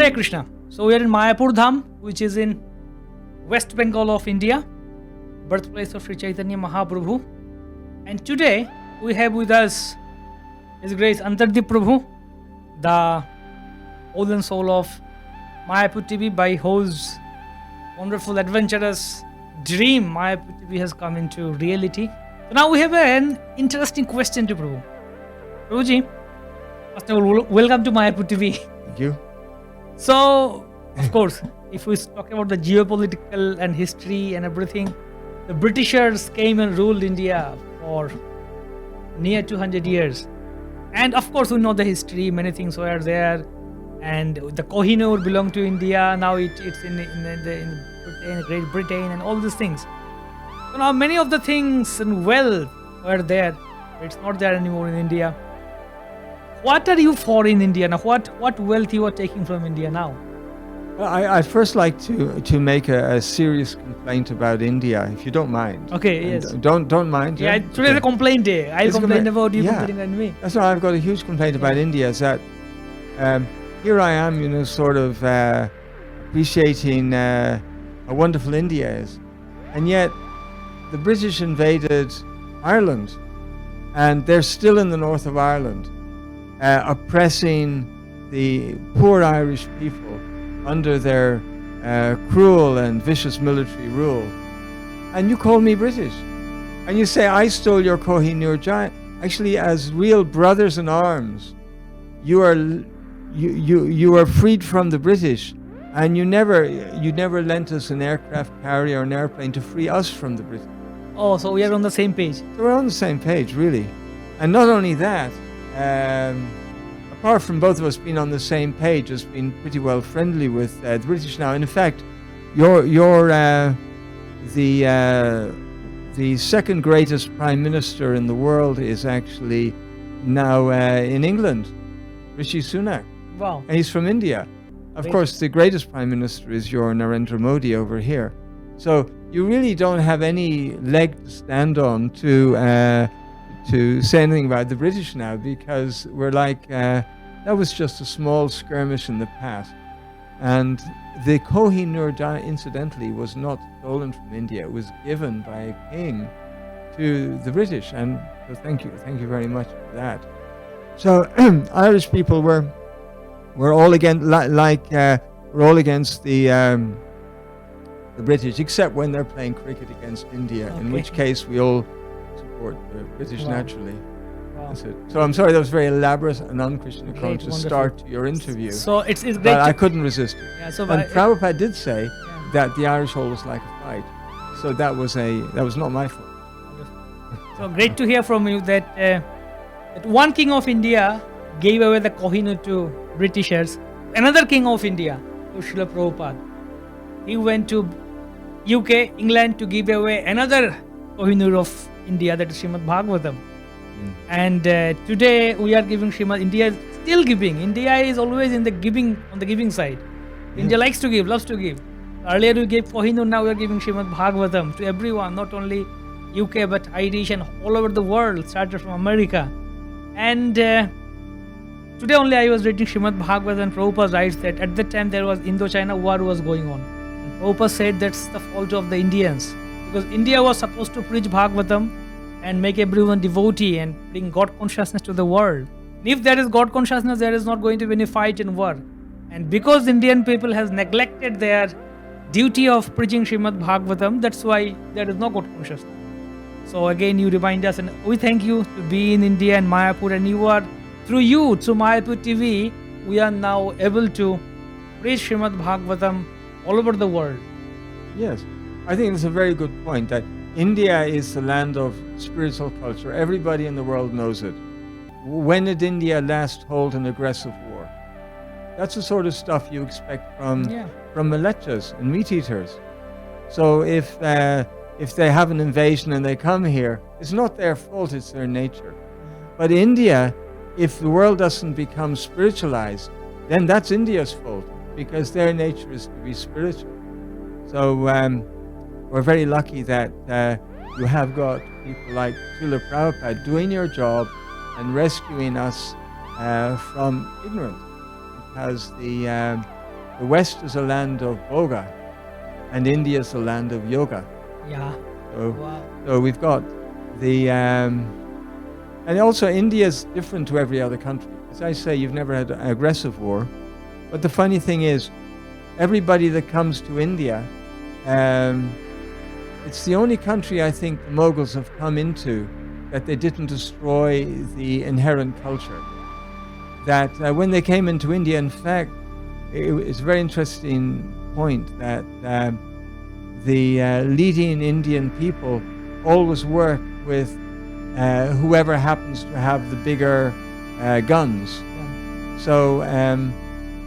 Hare Krishna. So we are in Mayapur Dham, which is in West Bengal of India, birthplace of Sri Chaitanya Mahaprabhu. And today we have with us His Grace Antardwip Prabhu, the golden soul of Mayapur TV, by whose wonderful adventurous dream Mayapur TV has come into reality. So now we have an interesting question to Prabhu. Prabhuji, first of all, welcome to Mayapur TV. Thank you. So, of course, if we talk about the geopolitical and history and everything, the Britishers came and ruled India for near 200 years. And of course, we know the history, many things were there. And the Kohinoor belonged to India, now it's in Britain, Great Britain, and all these things. So now many of the things and wealth were there, but it's not there anymore in India. What are you for in India now? What wealth you are taking from India now? Well, I'd first like to make a serious complaint about India, if you don't mind. Okay, And yes. Don't mind. Yeah, today's a complaint day. I'll It's a complain complaint- about you yeah. complaining on me. That's why I've got a huge complaint about India. Is that here I am, sort of appreciating how wonderful India is, and yet the British invaded Ireland, and they're still in the north of Ireland, oppressing the poor Irish people under their cruel and vicious military rule. And you call me British, and you say I stole your Kohinoor giant. Actually, as real brothers in arms, you are freed from the British, and you never lent us an aircraft carrier or an airplane to free us from the British. Oh, so we are on the same page. So we're on the same page, really. And not only that, apart from both of us being on the same page, has been pretty well friendly with the British now. And in fact, you're the second greatest prime minister in the world is actually now in England, Rishi Sunak. Wow. And he's from India. Of Great. course, the greatest prime minister is your Narendra Modi over here. So you really don't have any leg to stand on to say anything about the British now, because we're like, that was just a small skirmish in the past. And the Kohinoor, incidentally, was not stolen from India. It was given by a king to the British. And so thank you very much for that. So Irish people were all against, we're all against the British, except when they're playing cricket against India, in Okay. which case we all support the British Wow. naturally. Wow. That's it. So I'm sorry, that was very elaborate and un-Krishna Great, conscious wonderful. start to your interview. So it's great. But I couldn't resist it. Yeah, so And Prabhupada did say yeah, that the Irish always like a fight. So that was not my fault. so great to hear from you that that one king of India gave away the Kohinoor to Britishers. Another king of India, Srila Prabhupada, he went to UK, England, to give away another Kohinoor of India, that is Srimad Bhagavatam. And today we are giving Srimad. India is still giving. India is always in the giving, on the giving side. India likes to give, loves to give. Earlier we gave Kohinoor, now we are giving Srimad Bhagavatam to everyone, not only UK but Irish and all over the world, started from America. And today only I was reading Srimad Bhagavatam, and Prabhupada writes that at that time there was Indo-China war was going on. And Prabhupada said that's the fault of the Indians, because India was supposed to preach Bhagavatam and make everyone devotee and bring God consciousness to the world. And if there is God consciousness, there is not going to be any fight and war. And because Indian people has neglected their duty of preaching Srimad Bhagavatam, that's why there is no God consciousness. So again, you remind us, and we thank you to be in India and Mayapur, and through Mayapur TV, we are now able to preach Srimad Bhagavatam all over the world. Yes, I think it's a very good point that India is the land of spiritual culture. Everybody in the world knows it. When did India last hold an aggressive war? That's the sort of stuff you expect from milechas and meat eaters. So if they have an invasion and they come here, it's not their fault, it's their nature. But India, if the world doesn't become spiritualized, then that's India's fault, because their nature is to be spiritual. So we're very lucky that you have got people like Srila Prabhupada doing your job and rescuing us from ignorance, because the West is a land of Boga, and India is a land of yoga. Yeah. So, Wow. so we've got the, and also India is different to every other country. As I say, you've never had an aggressive war. But the funny thing is, everybody that comes to India, it's the only country I think the Mughals have come into that they didn't destroy the inherent culture. That when they came into India, in fact, it's a very interesting point that the leading Indian people always work with whoever happens to have the bigger guns. Yeah. So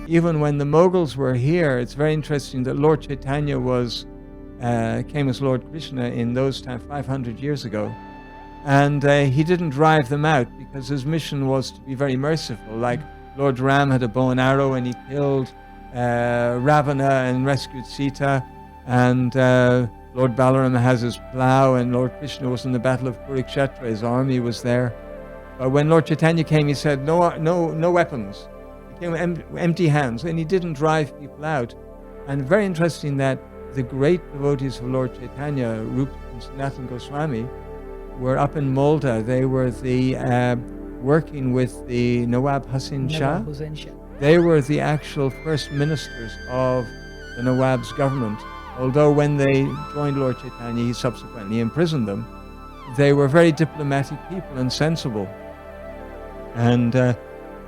even when the Mughals were here, it's very interesting that Lord Chaitanya came as Lord Krishna in those times, 500 years ago. And he didn't drive them out because his mission was to be very merciful. Like Lord Ram had a bow and arrow and he killed Ravana and rescued Sita. And Lord Balaram has his plow, and Lord Krishna was in the battle of Kurukshetra. His army was there. But when Lord Chaitanya came, he said, no weapons. He came empty hands, and he didn't drive people out. And very interesting that the great devotees of Lord Chaitanya, Rupa and Sanatana Goswami, were up in Malta. They were working with the Nawab Hussain Shah. They were the actual first ministers of the Nawab's government. Although when they joined Lord Chaitanya, he subsequently imprisoned them. They were very diplomatic people and sensible. And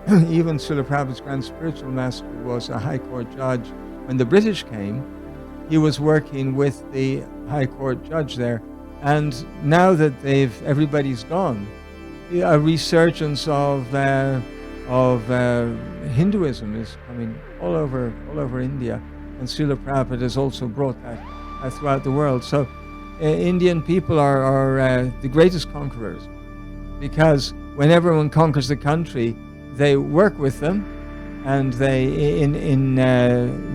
even Srila Prabhupada's Grand Spiritual Master was a High Court judge. When the British came, he was working with the High Court judge there. And now that everybody's gone, a resurgence of Hinduism is coming all over India, and Srila Prabhupada has also brought that throughout the world. So Indian people are the greatest conquerors, because when everyone conquers the country, they work with them, and they in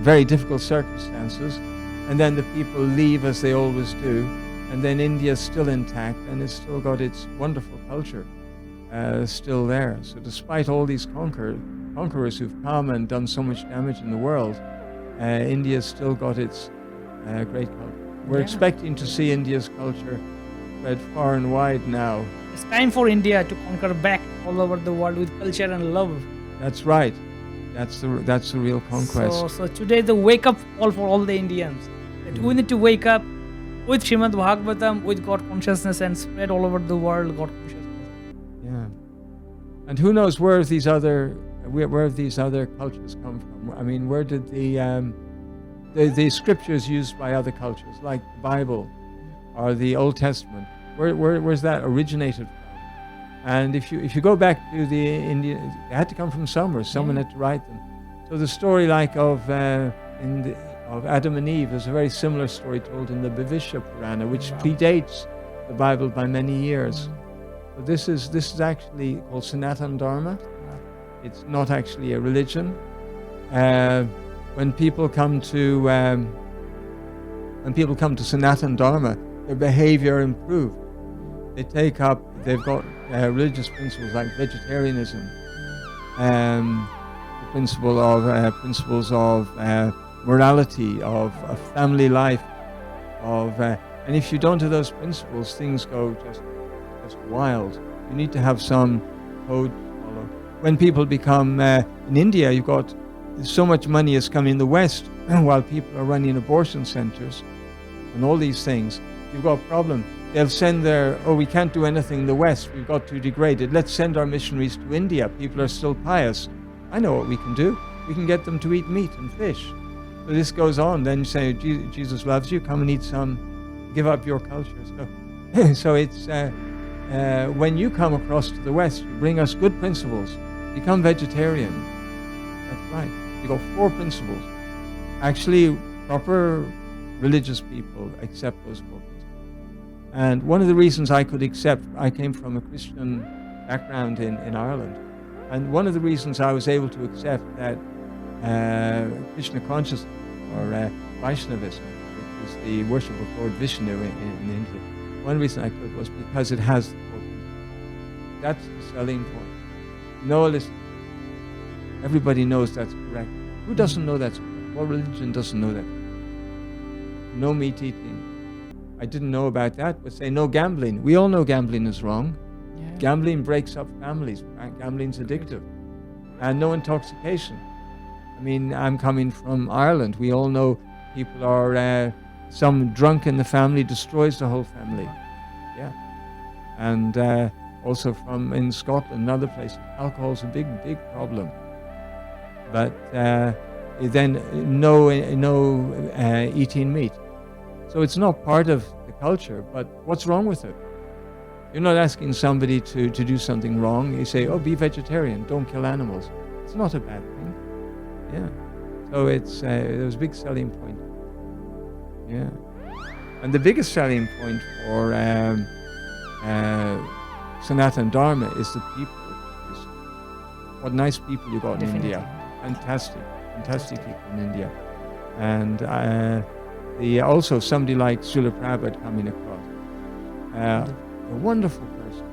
very difficult circumstances, and then the people leave as they always do. And then India is still intact, and it's still got its wonderful culture still there. So despite all these conquerors who've come and done so much damage in the world, India's still got its great culture. We're expecting to see India's culture spread far and wide now. It's time for India to conquer back all over the world with culture and love. That's right. That's the real conquest. So today the wake up call for all the Indians. That we need to wake up with Srimad Bhagavatam, with God consciousness, and spread all over the world God consciousness. Yeah. And who knows where these other cultures come from? I mean, where did the scriptures used by other cultures, like the Bible or the Old Testament, where's that originated from? And if you go back to the Indian, they had to come from somewhere. Someone had to write them. So the story of Adam and Eve is a very similar story told in the Bhavishya Purana, which predates the Bible by many years. So this is actually called Sanatana Dharma. It's not actually a religion. When people come to Sanatana Dharma, their behavior improved. They've got religious principles like vegetarianism, the principles of morality, of family life, and if you don't do those principles, things go just wild. You need to have some code to follow. When people become in India, you've got so much money has come in the West while people are running abortion centers and all these things. You've got a problem. They'll send we can't do anything in the West, we've got too degraded. Let's send our missionaries to India. People are still pious. I know what we can do. We can get them to eat meat and fish. So this goes on. Then you say, Jesus loves you, come and eat some, give up your culture. So it's, when you come across to the West, you bring us good principles. Become vegetarian. That's right. You got 4 principles. Actually, proper religious people accept those 4 principles. And one of the reasons I could accept, I came from a Christian background in Ireland, and one of the reasons I was able to accept that Krishna-conscious or Vaishnavism, which is the worship of Lord Vishnu in India, one reason I could was because it has the 4 principles. That's the selling point. No, listen, everybody knows that's correct. Who doesn't know that's correct? What religion doesn't know that? No meat eating. I didn't know about that, but say no gambling. We all know gambling is wrong. Yeah. Gambling breaks up families. Gambling's addictive. And no intoxication. I mean, I'm coming from Ireland. We all know people are, some drunk in the family destroys the whole family. Yeah. And also from in Scotland and other places, alcohol's a big, big problem. But then no eating meat. So it's not part of the culture, but what's wrong with it? You're not asking somebody to do something wrong. You say, oh, be vegetarian, don't kill animals. It's not a bad thing. Yeah. So there's a big selling point. Yeah. And the biggest selling point for Sanatan Dharma is the people. What nice people you got in Definitely. India. Fantastic people in India. And also somebody like Srila Prabhupada coming across. A wonderful person.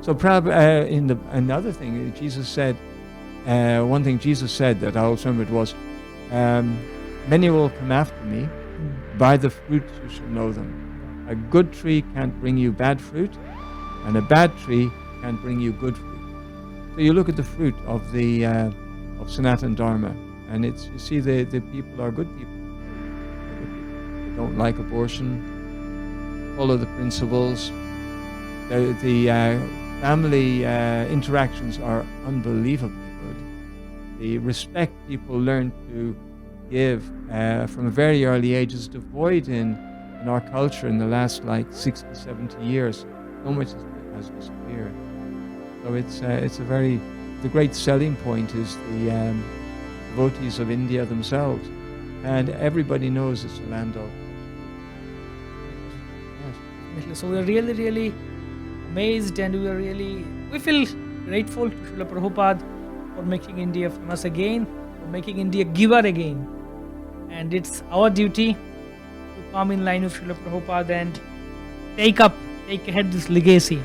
So Prabhupada, another thing, Jesus said, one thing Jesus said that I also remembered was, many will come after me, by the fruits you shall know them. A good tree can't bring you bad fruit, and a bad tree can't bring you good fruit. So you look at the fruit of the of Sanatan Dharma, and you see the people are good people. They don't like abortion, follow the principles. The family interactions are unbelievably good. The respect people learn to give from a very early age is devoid in our culture in the last 60, 70 years. So much has disappeared. So the great selling point is the devotees of India themselves. And everybody knows it's a land of. Yes. So we are really, really amazed, and we feel grateful to Srila Prabhupada for making India famous again, for making India giver again. And it's our duty to come in line with Srila Prabhupada and take ahead this legacy.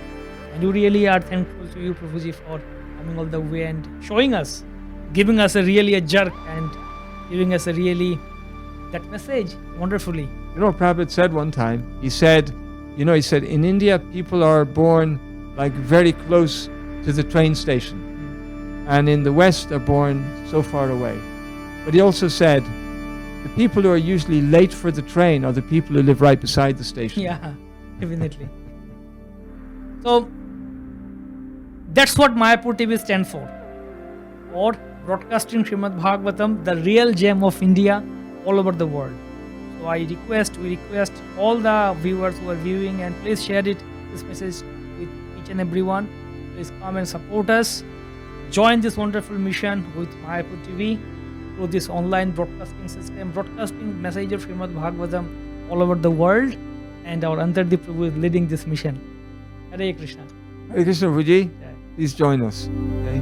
And we really are thankful to you, Prabhuji, for coming all the way and showing us, giving us a jerk and giving us that message wonderfully. You know what Prabhupada said one time? He said, in India, people are born very close to the train station. And in the West, they're born so far away. But he also said, the people who are usually late for the train are the people who live right beside the station. Yeah, definitely. So, that's what Mayapur TV stands for broadcasting Srimad Bhagavatam, the real gem of India, all over the world. So we request all the viewers who are viewing, and please share this message with each and everyone. Please come and support us. Join this wonderful mission with Mayapur TV through this online broadcasting system, broadcasting message of Srimad Bhagavatam all over the world. And our Antardwip Prabhu is leading this mission. Hare Krishna. Hare Krishna, Prabhuji. Please join us. Okay.